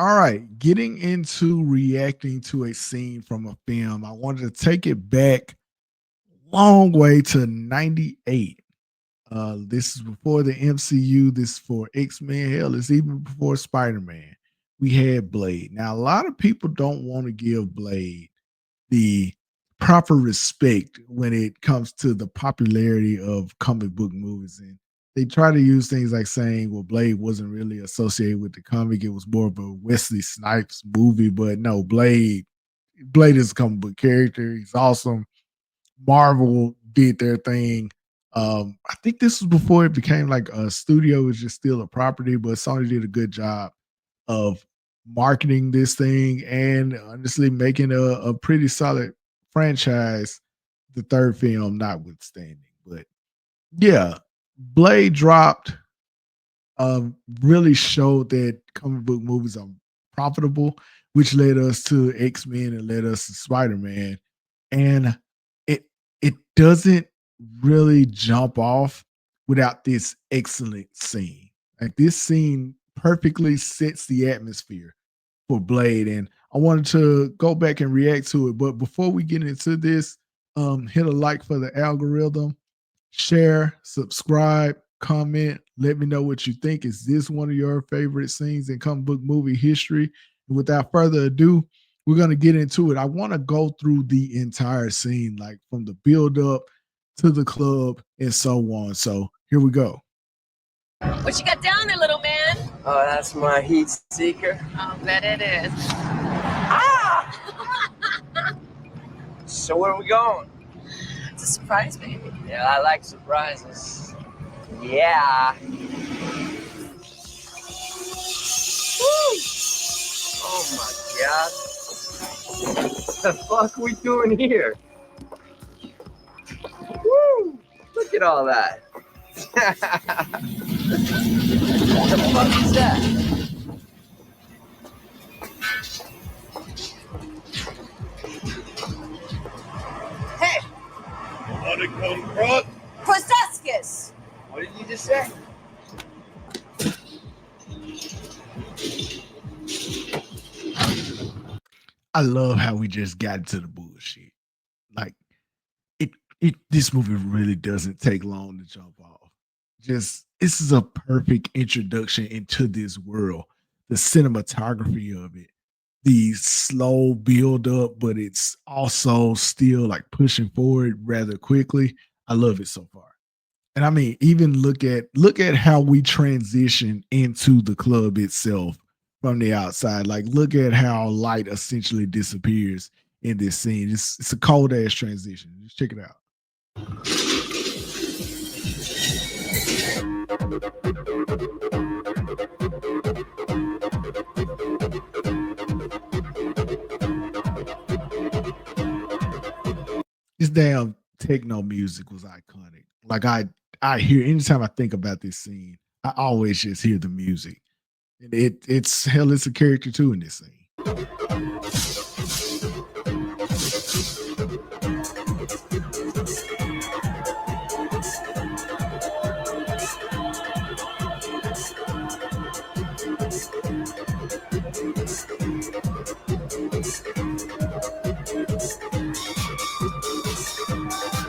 All right, getting into reacting to a scene from a film, I wanted to take it back long way to 98. This is before the MCU, this is for X-Men, hell, it's even before Spider-Man. We had Blade. Now, a lot of people don't want to give Blade the proper respect when it comes to the popularity of comic book movies. And they try to use things like saying, well, Blade wasn't really associated with the comic. It was more of a Wesley Snipes movie. But no, Blade is a comic book character. He's awesome. Marvel did their thing. I think this was before it became like a studio, was just still a property, but Sony did a good job of marketing this thing and honestly making a pretty solid franchise, the third film notwithstanding. But yeah, Blade dropped, really showed that comic book movies are profitable, which led us to X-Men and led us to Spider-Man. And it it doesn't really jump off without this excellent scene. Like this scene perfectly sets the atmosphere for Blade. And I wanted to go back and react to it. But before we get into this, hit a like for the algorithm, share, subscribe, comment, let me know what you think. Is this one of your favorite scenes in comic book movie history? And without further ado, we're going to get into it. I want to go through the entire scene, like from the build up to the club and so on. So here we go. What you got down there, little man? Oh, that's my heat seeker. I'll bet it is. Ah! So where are we going? It's a surprise, baby. Yeah, I like surprises. Yeah. Woo! Oh my God. What the fuck are we doing here? Woo! Look at all that. What the fuck is that? Hey! Prostaskis! What did you just say? I love how we just got into the bullshit. Like it this movie really doesn't take long to jump off. Just this is a perfect introduction into this world. The cinematography of it, the slow build up, but it's also still like pushing forward rather quickly. I love it so far. And I mean, even look at how we transition into the club itself from the outside. Like, look at how light essentially disappears in this scene. It's a cold ass transition. Just check it out. This damn techno music was iconic. Like I hear anytime I think about this scene, I always just hear the music. And it's hell, it's a character too in this scene.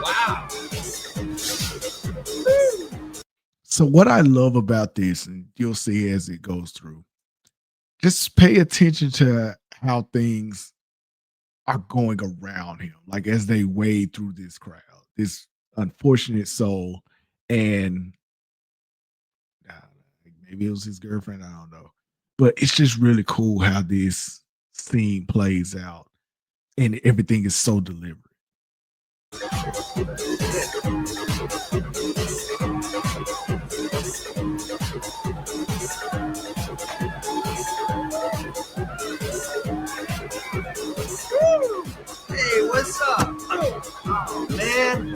Wow. So what I love about this, and you'll see as it goes through, just pay attention to how things are going around him, like as they wade through this crowd, this unfortunate soul, and uh, maybe it was his girlfriend, I don't know, but it's just really cool how this scene plays out, and everything is so deliberate. Woo! Hey, what's up? Oh, man.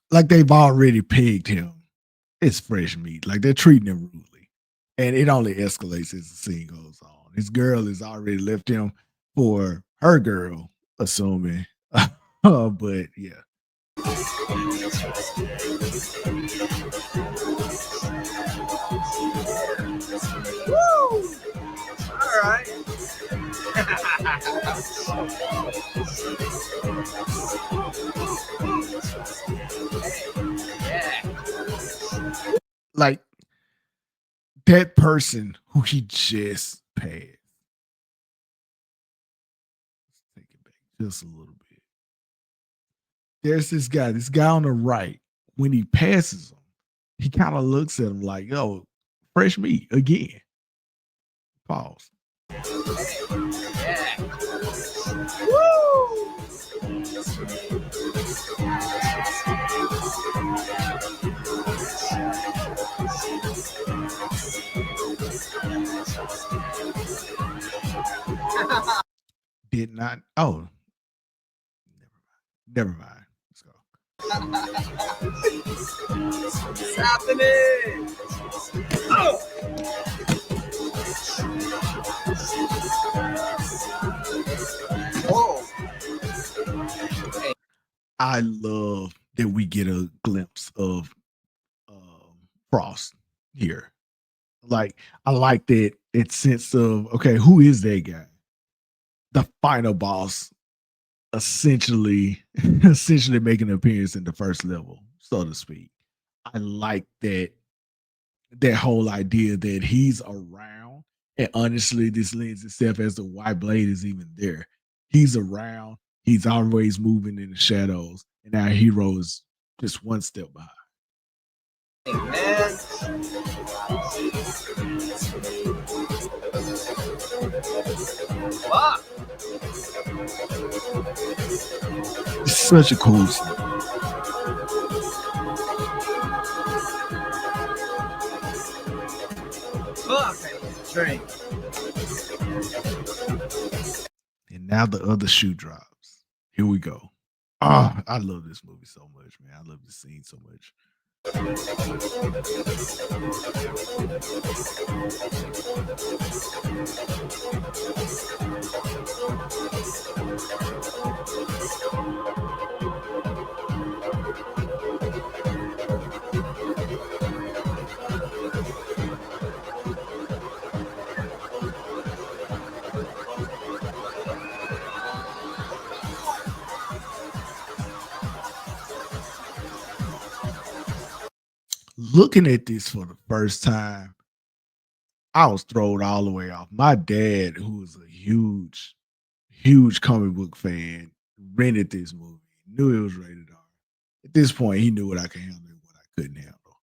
Like they've already pegged him. It's fresh meat. Like they're treating him rudely, and it only escalates as the scene goes on. His girl has already left him for her girl, assuming. But yeah. Woo! All right. Yeah. Like that person who he just passed. Take it back just a little bit. There's this guy on the right. When he passes him, he kind of looks at him like, yo, fresh meat again. Pause. Yeah. Woo! Did not. Oh, never mind. Let's go. What's happening? Oh! Oh. I love that we get a glimpse of Frost here. Like, I like that sense of, okay, who is that guy? The final boss essentially making an appearance in the first level, so to speak. I like that whole idea that he's around. And honestly, this lends itself as to why Blade is even there. He's around, he's always moving in the shadows, and our hero is just one step behind. Man. Fuck. It's such a cool scene. Fuck, I need a drink. And now the other shoe drops. Here we go. Oh, I love this movie so much, man. I love this scene so much. Looking at this for the first time, I was thrown all the way off. My dad, who was a huge comic book fan, rented this movie, knew it was rated R. At this point, he knew what I could handle and what I couldn't handle.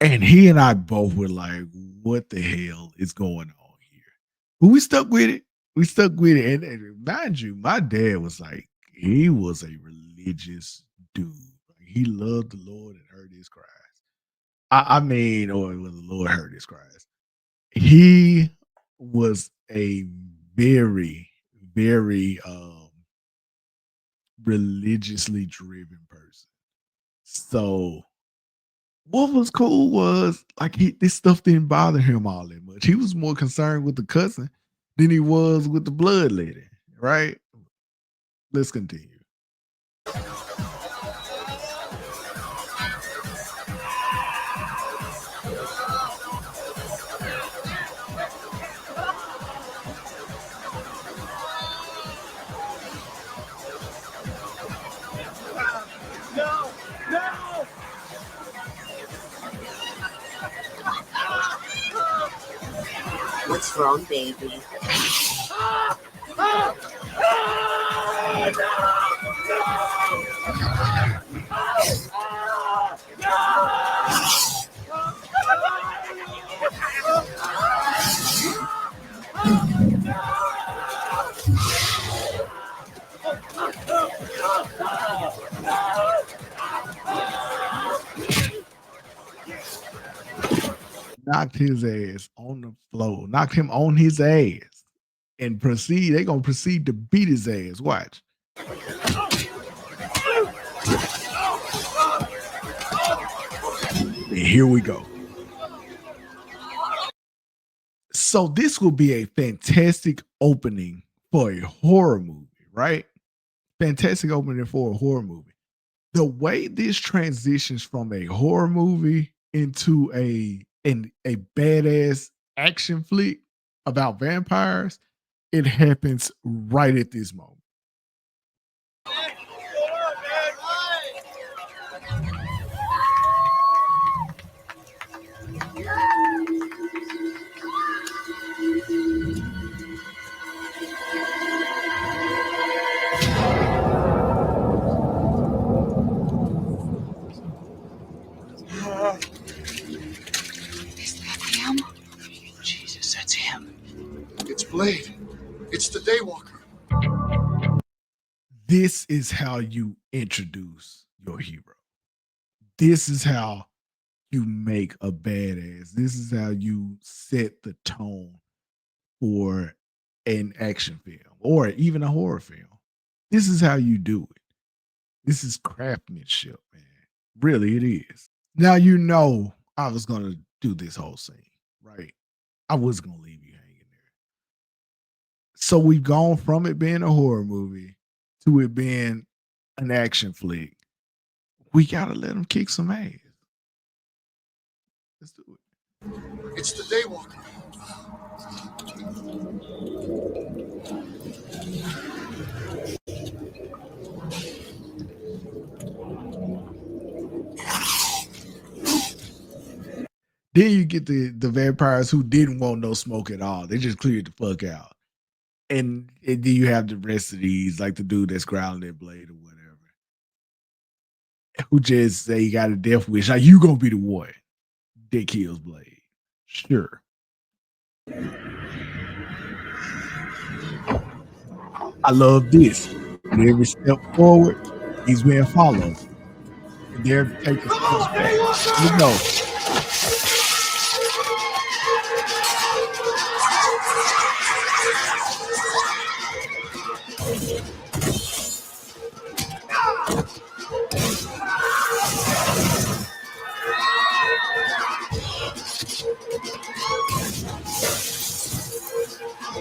And he and I both were like, what the hell is going on here? But we stuck with it. We stuck with it. And mind you, my dad was like, he was a religious dude. Like, he loved the Lord and heard his cries. I mean, or the Lord heard his cries. He was a very, very religiously driven person. So what was cool was like this stuff didn't bother him all that much. He was more concerned with the cousin than he was with the bloodletting, right? Let's continue. No! No! What's wrong, baby? Knocked his ass on the floor, knocked him on his ass, and they're gonna proceed to beat his ass. Watch. And here we go. So this will be a fantastic opening for a horror movie, right? Fantastic opening for a horror movie. The way this transitions from a horror movie into a badass action flick about vampires, it happens right at this moment. Is that him? Jesus, that's him. It's Blade. It's the Daywalker. This is how you introduce your hero. This is how you make a badass. This is how you set the tone for an action film or even a horror film. This is how you do it. This is craftsmanship, man. Really, it is. Now you know I was gonna do this whole scene, right? I was gonna leave you hanging there. So we've gone from it being a horror movie to it being an action flick. We gotta let them kick some ass. Let's do it. It's the Daywalker. Then you get the vampires who didn't want no smoke at all. They just cleared the fuck out. And then you have the rest of these, like the dude that's growling their blade or whatever, who just say he got a death wish. Like, you gonna be the one that kills Blade. Sure. I love this. At every step forward, he's being followed. And they're taking steps back. Here we go.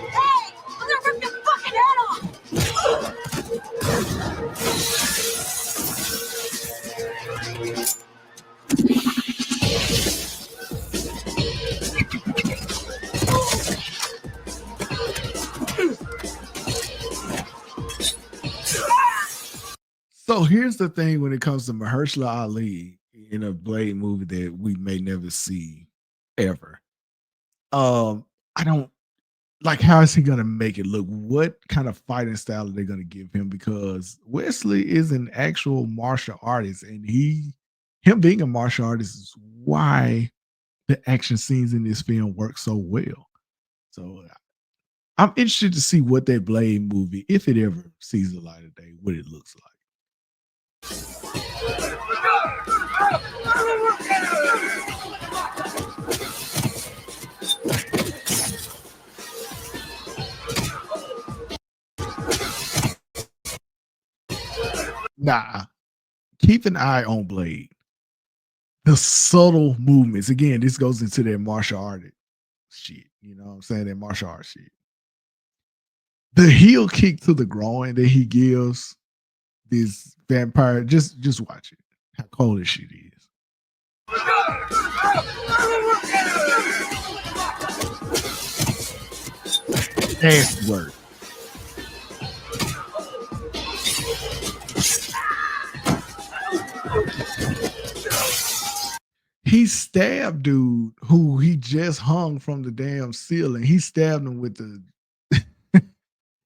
Hey! I'm gonna rip your fucking head off! So here's the thing when it comes to Mahershala Ali in a Blade movie that we may never see ever. I don't like, how is he gonna make it look? What kind of fighting style are they gonna give him? Because Wesley is an actual martial artist, and him being a martial artist is why the action scenes in this film work so well. So I'm interested to see what that Blade movie, if it ever sees the light of day, what it looks like. Nah, keep an eye on Blade. The subtle movements. Again, this goes into their martial art shit. You know what I'm saying? That martial art shit. The heel kick to the groin that he gives this vampire, just watch it. How cold this shit is. Nasty word. He stabbed dude who he just hung from the damn ceiling. He stabbed him with the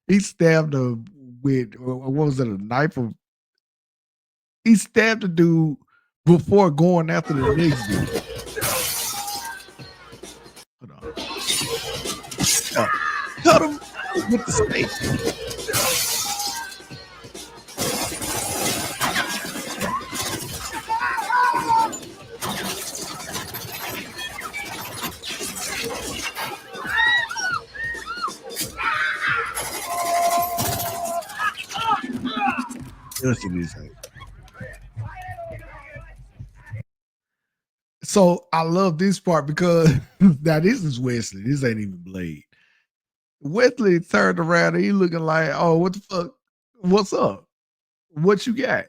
he stabbed him with, what was it, a knife? Or he stabbed the dude before going after the next dude. Hold on. Cut him with the stake. So I love this part because now this is Wesley. This ain't even Blade. Wesley turned around and he looking like, oh, what the fuck? What's up? What you got?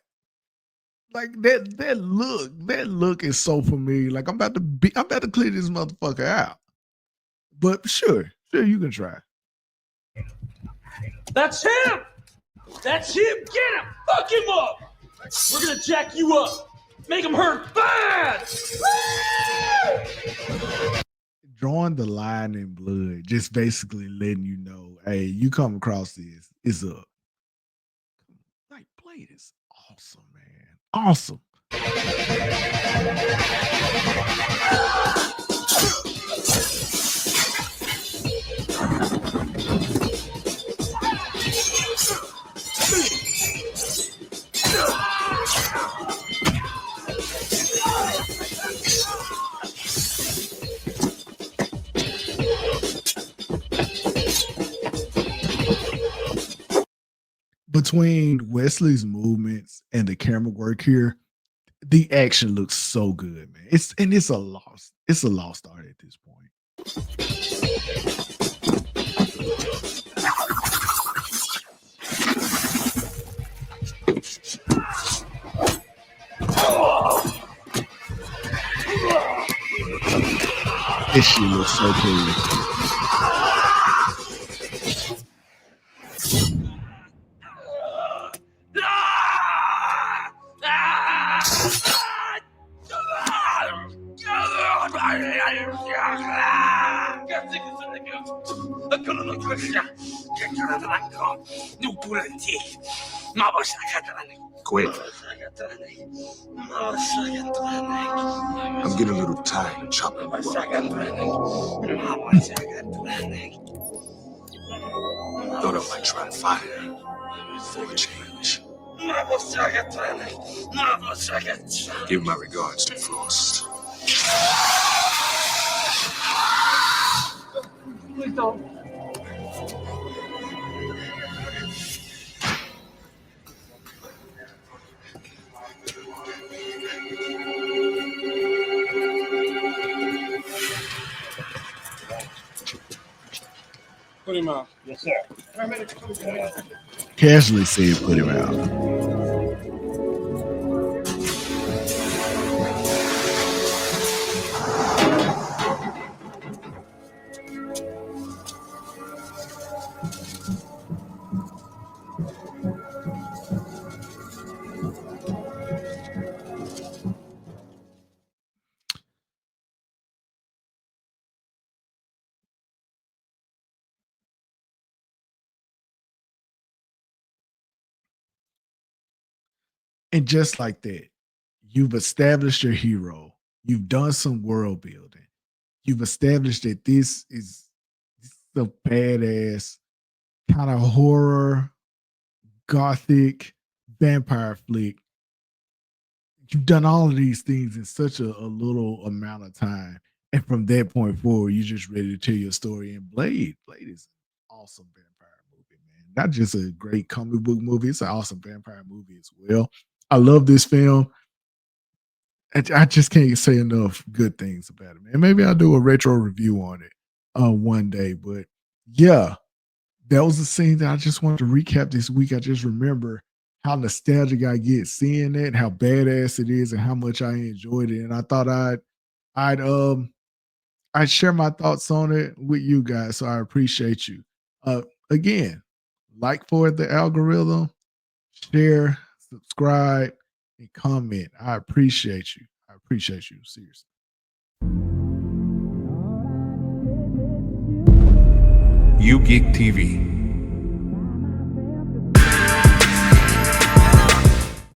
Like that look is so familiar. Like I'm about to clear this motherfucker out. But sure, you can try. That's him! That's him! Get him! Fuck him up! We're gonna jack you up! Make him hurt bad! Drawing the line in blood, just basically letting you know, hey, you come across this, it's up. Like, Blade is awesome, man. Awesome. Between Wesley's movements and the camera work here, the action looks so good, man. It's a lost art at this point. This shit looks so cool. Quit. I'm getting a little tired of chopping you up. Thought I might try fire for a change. Give my regards to Frost. Please don't. Put him out. Yes, sir. Casually said put him out. And just like that, you've established your hero. You've done some world building. You've established that this is a badass kind of horror, gothic, vampire flick. You've done all of these things in such a little amount of time. And from that point forward, you're just ready to tell your story. And Blade is an awesome vampire movie, man. Not just a great comic book movie, it's an awesome vampire movie as well. I love this film. I just can't say enough good things about it, man. Maybe I'll do a retro review on it one day. But yeah, that was the scene that I just wanted to recap this week. I just remember how nostalgic I get seeing it, how badass it is, and how much I enjoyed it. And I thought I'd share my thoughts on it with you guys. So I appreciate you. Again, like for the algorithm, share, subscribe, and comment. I appreciate you. I appreciate you. Seriously. U-GeekTV.